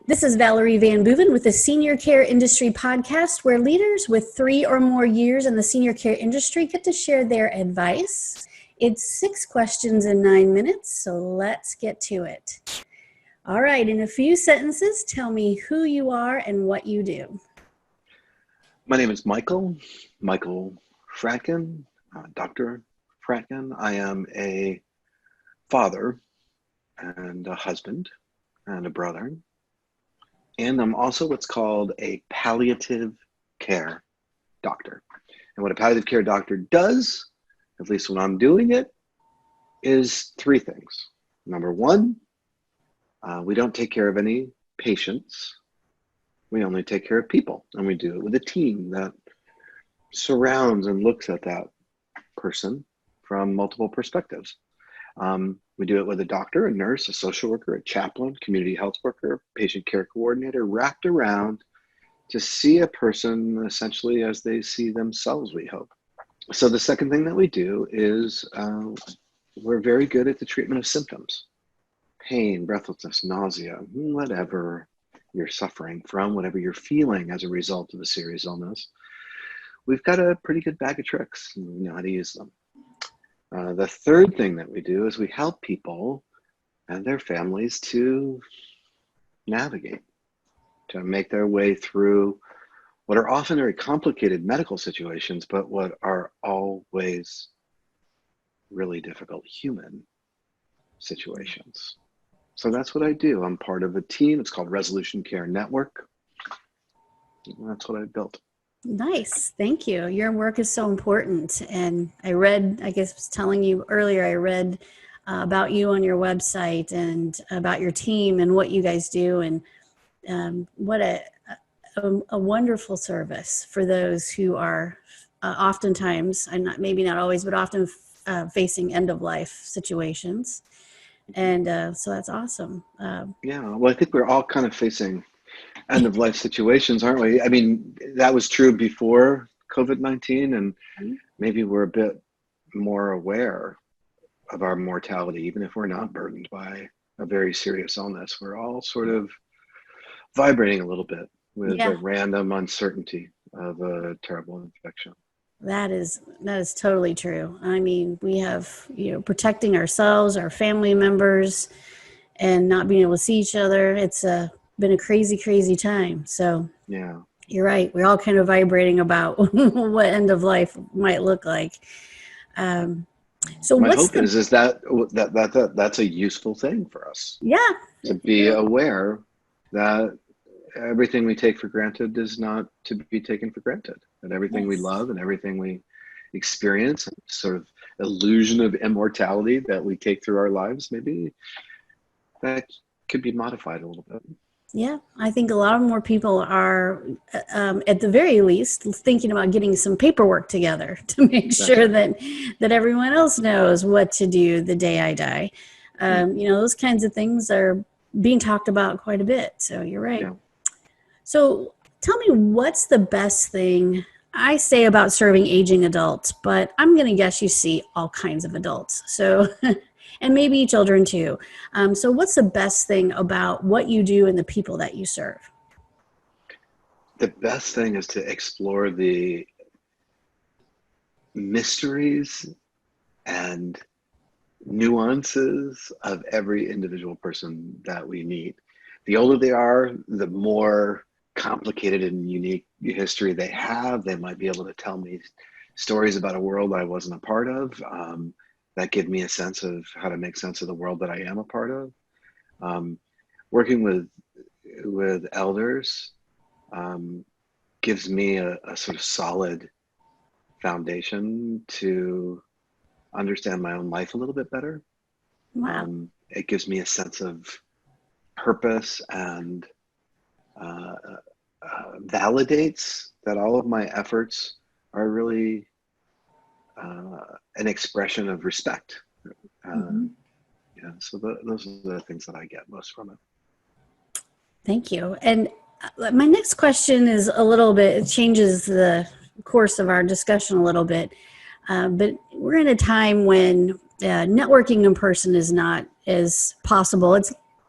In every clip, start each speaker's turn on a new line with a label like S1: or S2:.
S1: This is Valerie Van Boeven with the Senior Care Industry Podcast, where leaders with 3 or more years in the senior care industry get to share their advice. It's 6 questions in 9 minutes, so let's get to it. All right, in a few sentences, tell me who you are and what you do.
S2: My name is Michael Fratkin, Dr. Fratkin. I am a father and a husband and a brother. And I'm also what's called a palliative care doctor. And what a palliative care doctor does, at least when I'm doing it, is 3 things. Number 1, we don't take care of any patients. We only take care of people, and we do it with a team that surrounds and looks at that person from multiple perspectives. We do it with a doctor, a nurse, a social worker, a chaplain, community health worker, patient care coordinator, wrapped around to see a person essentially as they see themselves, we hope. So the second thing that we do is we're very good at the treatment of symptoms. Pain, breathlessness, nausea, whatever you're suffering from, whatever you're feeling as a result of a serious illness. We've got a pretty good bag of tricks, and we know how to use them. The third thing that we do is we help people and their families to navigate, to make their way through what are often very complicated medical situations, but what are always really difficult human situations. So that's what I do. I'm part of a team. It's called Resolution Care Network. And that's what I built.
S1: Nice. Thank you. Your work is so important. And I read, I guess I was telling you earlier, I read about you on your website and about your team and what you guys do. And what a wonderful service for those who are oftentimes, maybe not always, but often facing end-of-life situations. And so that's awesome.
S2: Yeah, well, I think we're all kind of facing end-of-life situations, aren't we? I mean, that was true before COVID-19, and maybe we're a bit more aware of our mortality, even if we're not burdened by a very serious illness. We're all sort of vibrating a little bit with the random uncertainty of a terrible infection.
S1: That is totally true. I mean, we have, protecting ourselves, our family members, and not being able to see each other. It's been a crazy, crazy time. So
S2: yeah,
S1: you're right. We're all kind of vibrating about what end of life might look like. So
S2: my hope is that that's a useful thing for us.
S1: Yeah.
S2: To be aware that everything we take for granted is not to be taken for granted. That everything we love and everything we experience, sort of illusion of immortality that we take through our lives, maybe that could be modified a little bit.
S1: Yeah, I think a lot more people are, at the very least, thinking about getting some paperwork together to make sure that everyone else knows what to do the day I die. Those kinds of things are being talked about quite a bit. So you're right. Yeah. So tell me, what's the best thing I say about serving aging adults, but I'm going to guess you see all kinds of adults. So, and maybe children too. So what's the best thing about what you do and the people that you serve?
S2: The best thing is to explore the mysteries and nuances of every individual person that we meet. The older they are, the more complicated and unique history they have. They might be able to tell me stories about a world I wasn't a part of, that give me a sense of how to make sense of the world that I am a part of. Working with elders gives me a sort of solid foundation to understand my own life a little bit better.
S1: Wow.
S2: It gives me a sense of purpose and validates that all of my efforts are really an expression of respect. So those are the things that I get most from it.
S1: Thank you. And my next question is it changes the course of our discussion a little bit. But we're in a time when networking in person is not as possible.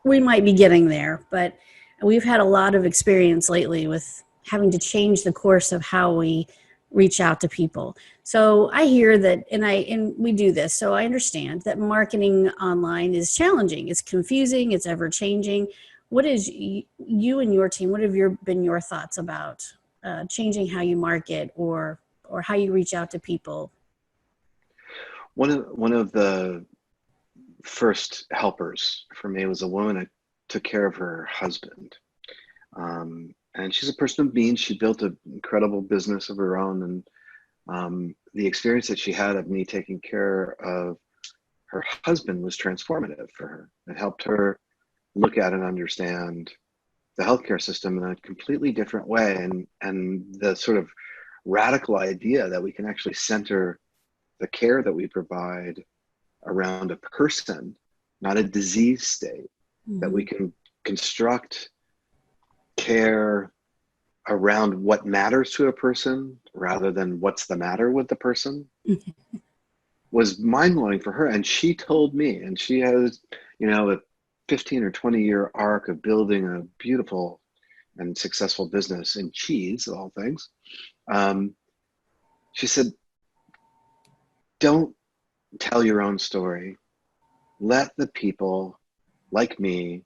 S1: We might be getting there, but we've had a lot of experience lately with having to change the course of how we reach out to people. So I hear that, and we do this, so I understand that marketing online is challenging. It's confusing. It's ever changing. What is you and your team? What have been your thoughts about changing how you market or how you reach out to people?
S2: One of the first helpers for me was a woman that took care of her husband. And she's a person of means. She built an incredible business of her own. And the experience that she had of me taking care of her husband was transformative for her. It helped her look at and understand the healthcare system in a completely different way. And the sort of radical idea that we can actually center the care that we provide around a person, not a disease state, that we can construct care around what matters to a person rather than what's the matter with the person was mind-blowing for her. And she told me, and she has, a 15 or 20-year arc of building a beautiful and successful business in cheese, of all things. She said, don't tell your own story. Let the people like me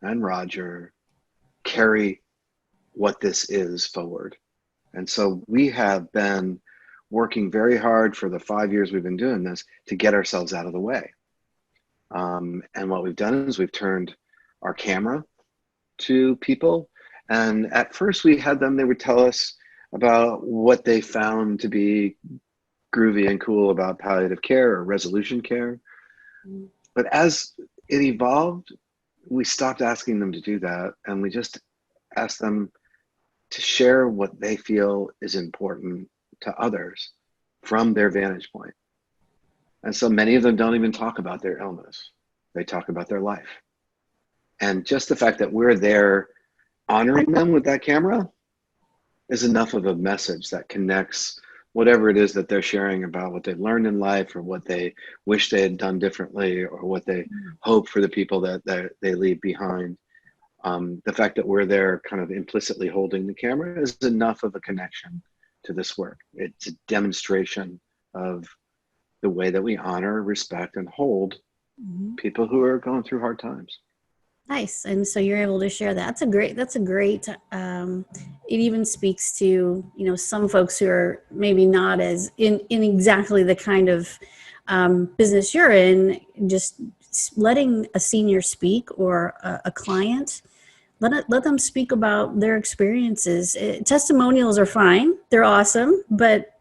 S2: and Roger carry what this is forward. And so we have been working very hard for the 5 years we've been doing this to get ourselves out of the way. And what we've done is we've turned our camera to people. And at first they would tell us about what they found to be groovy and cool about palliative care or resolution care. But as it evolved, we stopped asking them to do that. And we just asked them to share what they feel is important to others from their vantage point. And so many of them don't even talk about their illness. They talk about their life. And just the fact that we're there honoring them with that camera is enough of a message that connects whatever it is that they're sharing about what they've learned in life or what they wish they had done differently or what they hope for the people that they leave behind. The fact that we're there kind of implicitly holding the camera is enough of a connection to this work. It's a demonstration of the way that we honor, respect, and hold people who are going through hard times.
S1: Nice. And so you're able to share that. That's a great, it even speaks to, some folks who are maybe not as in exactly the kind of business you're in, just letting a senior speak or a client, let them speak about their experiences. Testimonials are fine. They're awesome. But,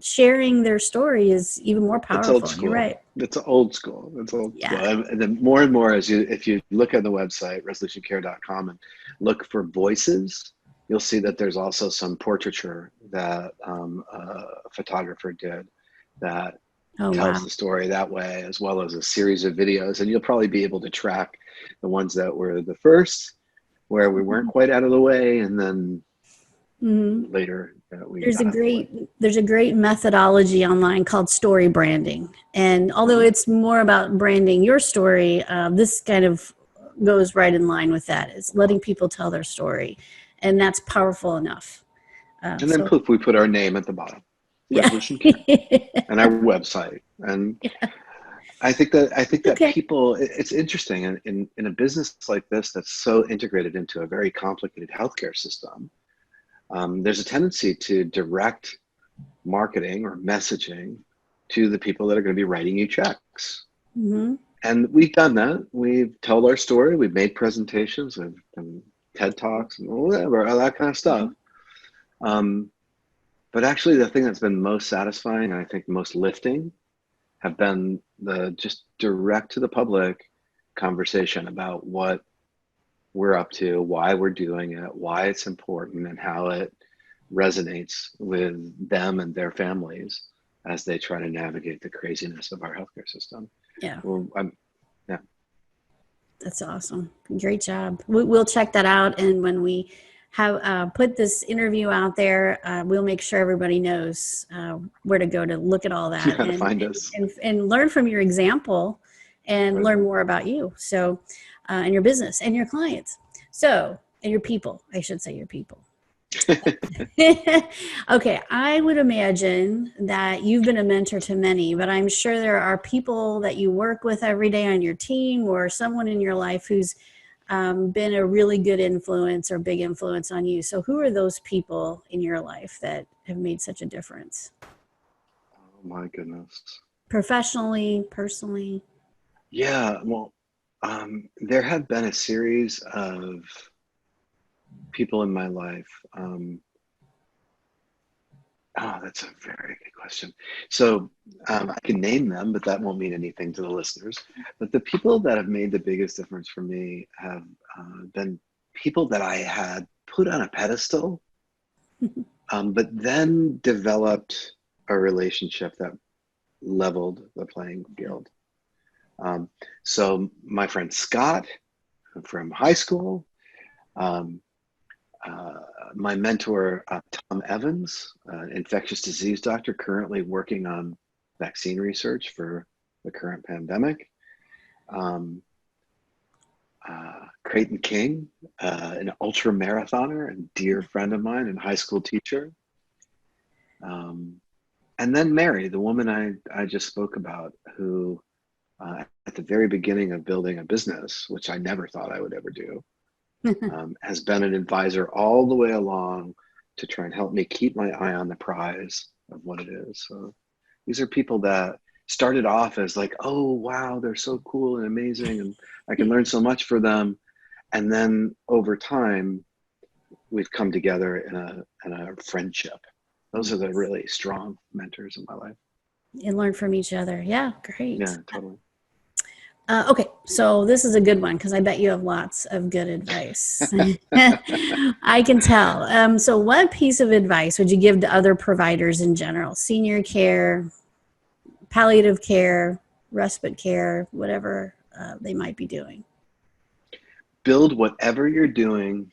S1: sharing their story is even more powerful.
S2: It's old school.
S1: You're right.
S2: It's old school. School. And then more and more, if you look at the website, resolutioncare.com, and look for voices, you'll see that there's also some portraiture that a photographer did that tells the story that way, as well as a series of videos. And you'll probably be able to track the ones that were the first, where we weren't quite out of the way, and then later
S1: there's a great methodology online called story branding, and although it's more about branding your story, this kind of goes right in line with that. It's letting people tell their story, and that's powerful enough.
S2: And then poof, we put our name at the bottom, Resolution Care, and our website. And I think that people, it's interesting in a business like this that's so integrated into a very complicated healthcare system. There's a tendency to direct marketing or messaging to the people that are going to be writing you checks. And we've done that. We've told our story. We've made presentations. We've done TED Talks and whatever, all that kind of stuff. But actually the thing that's been most satisfying and I think most lifting have been the just direct to the public conversation about what we're up to, why we're doing it, why it's important, and how it resonates with them and their families as they try to navigate the craziness of our healthcare system.
S1: That's awesome. Great job. We'll check that out. And when we have put this interview out there. We'll make sure everybody knows where to go to look at all that
S2: How to
S1: and,
S2: find us.
S1: and learn from your example and learn more about you. So, and your business and your clients. So, and your people, I should say your people. Okay, I would imagine that you've been a mentor to many, but I'm sure there are people that you work with every day on your team or someone in your life who's been a really good influence or big influence on you. So who are those people in your life that have made such a difference?
S2: Oh my goodness.
S1: Professionally, personally?
S2: Yeah, well, there have been a series of people in my life. That's a very good question. So I can name them, but that won't mean anything to the listeners. But the people that have made the biggest difference for me have been people that I had put on a pedestal, but then developed a relationship that leveled the playing field. So my friend Scott from high school, um, my mentor, Tom Evans, infectious disease doctor, currently working on vaccine research for the current pandemic. Creighton King, an ultra marathoner and dear friend of mine and high school teacher. And then Mary, the woman I just spoke about, who at the very beginning of building a business, which I never thought I would ever do, has been an advisor all the way along to try and help me keep my eye on the prize of what it is. So these are people that started off as like, oh, wow, they're so cool and amazing, and I can learn so much for them. And then over time, we've come together in a friendship. Those are the really strong mentors in my life.
S1: And learn from each other. Yeah, great.
S2: Yeah, totally.
S1: Okay, so this is a good one because I bet you have lots of good advice. I can tell. So what piece of advice would you give to other providers in general? Senior care, palliative care, respite care, whatever they might be doing.
S2: Build whatever you're doing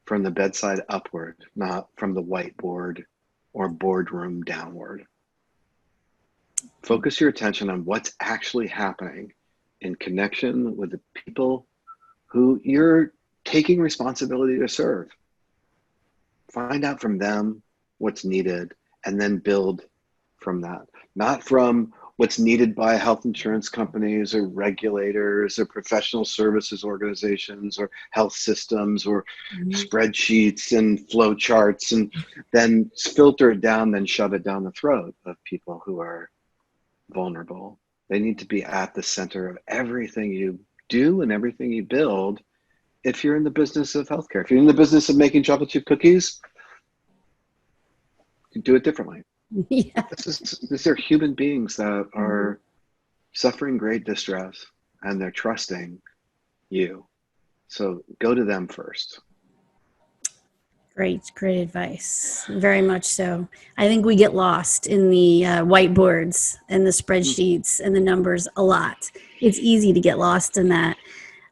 S2: from the bedside upward, not from the whiteboard or boardroom downward. Focus your attention on what's actually happening in connection with the people who you're taking responsibility to serve. Find out from them what's needed and then build from that. Not from what's needed by health insurance companies or regulators or professional services organizations or health systems or spreadsheets and flow charts, and then filter it down, then shove it down the throat of people who are vulnerable. They need to be at the center of everything you do and everything you build. If you're in the business of healthcare, if you're in the business of making chocolate chip cookies, you do it differently.
S1: Yeah.
S2: These are human beings that are suffering great distress and they're trusting you. So go to them first.
S1: Great advice. Very much so. I think we get lost in the whiteboards and the spreadsheets and the numbers a lot. It's easy to get lost in that.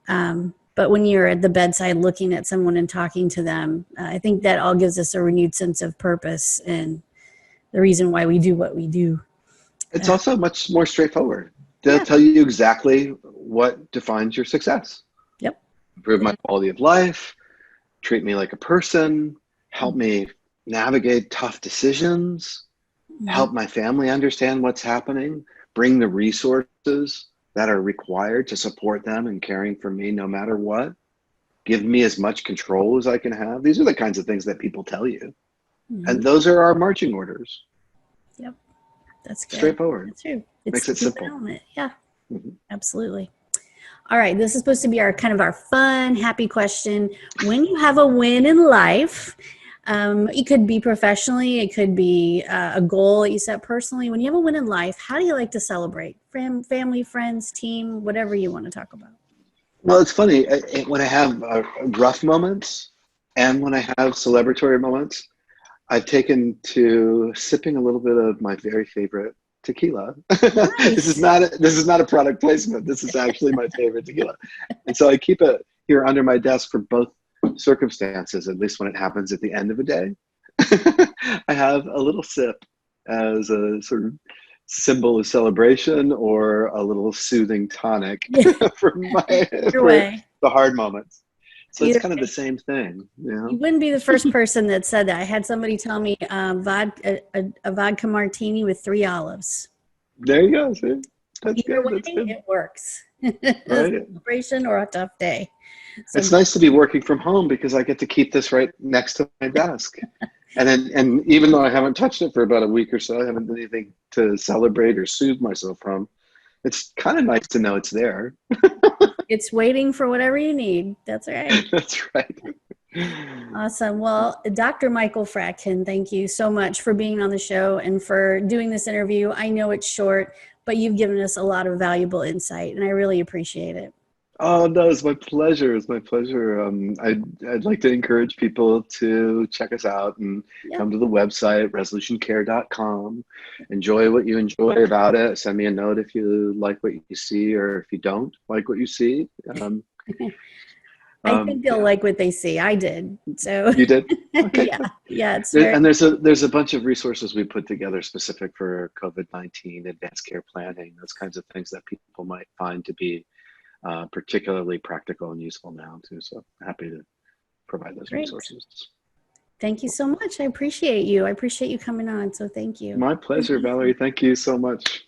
S1: But when you're at the bedside looking at someone and talking to them, I think that all gives us a renewed sense of purpose and the reason why we do what we do.
S2: It's also much more straightforward. They'll tell you exactly what defines your success.
S1: Yep.
S2: Improve my quality of life, treat me like a person, help me navigate tough decisions, help my family understand what's happening, bring the resources that are required to support them in caring for me no matter what, give me as much control as I can have. These are the kinds of things that people tell you. And those are our marching orders.
S1: Yep. That's good.
S2: Straightforward.
S1: That's true.
S2: Makes it simple.
S1: Element. Yeah, absolutely. All right. This is supposed to be our kind of our fun, happy question. When you have a win in life, it could be professionally, it could be a goal that you set personally. When you have a win in life, how do you like to celebrate? Family, friends, team, whatever you want to talk about.
S2: Well, it's funny. When I have rough moments and when I have celebratory moments, I've taken to sipping a little bit of my very favorite tequila.
S1: Nice.
S2: This is not a product placement. This is actually my favorite tequila. And so I keep it here under my desk for both circumstances, at least when it happens at the end of a day, I have a little sip as a sort of symbol of celebration or a little soothing tonic
S1: Yeah.
S2: for
S1: Either
S2: for
S1: way.
S2: the hard moments. So it's
S1: Either
S2: kind of
S1: way.
S2: the same thing, you
S1: You
S2: know.
S1: wouldn't be the first person that said that. I had somebody tell me a vodka martini with 3 olives.
S2: There you go. See? That's
S1: Either
S2: good.
S1: way,
S2: That's good.
S1: it works. A
S2: Right.
S1: celebration or a tough day. So
S2: It's nice to be working from home because I get to keep this right next to my desk. And even though I haven't touched it for about a week or so, I haven't done anything to celebrate or soothe myself from. It's kind of nice to know it's there.
S1: it's waiting for whatever you need. That's right.
S2: That's right.
S1: Awesome. Well, Dr. Michael Fratkin, thank you so much for being on the show and for doing this interview. I know it's short, but you've given us a lot of valuable insight, and I really appreciate it.
S2: Oh no, it's my pleasure. It's my pleasure. I'd like to encourage people to check us out and
S1: Yeah.
S2: come to the website, resolutioncare.com. Enjoy what you enjoy about it. Send me a note if you like what you see or if you don't like what you see.
S1: I think they'll
S2: Yeah,
S1: like what they see. I did. So
S2: you did? Okay,
S1: yeah,
S2: good.
S1: yeah, it's very
S2: And there's a bunch of resources we put together specific for COVID-19, advanced care planning, those kinds of things that people might find to be particularly practical and useful now too. So happy to provide those
S1: great.
S2: resources.
S1: Thank you so much. I appreciate you. I appreciate you coming on. So thank you.
S2: My pleasure, Valerie. Thank you so much.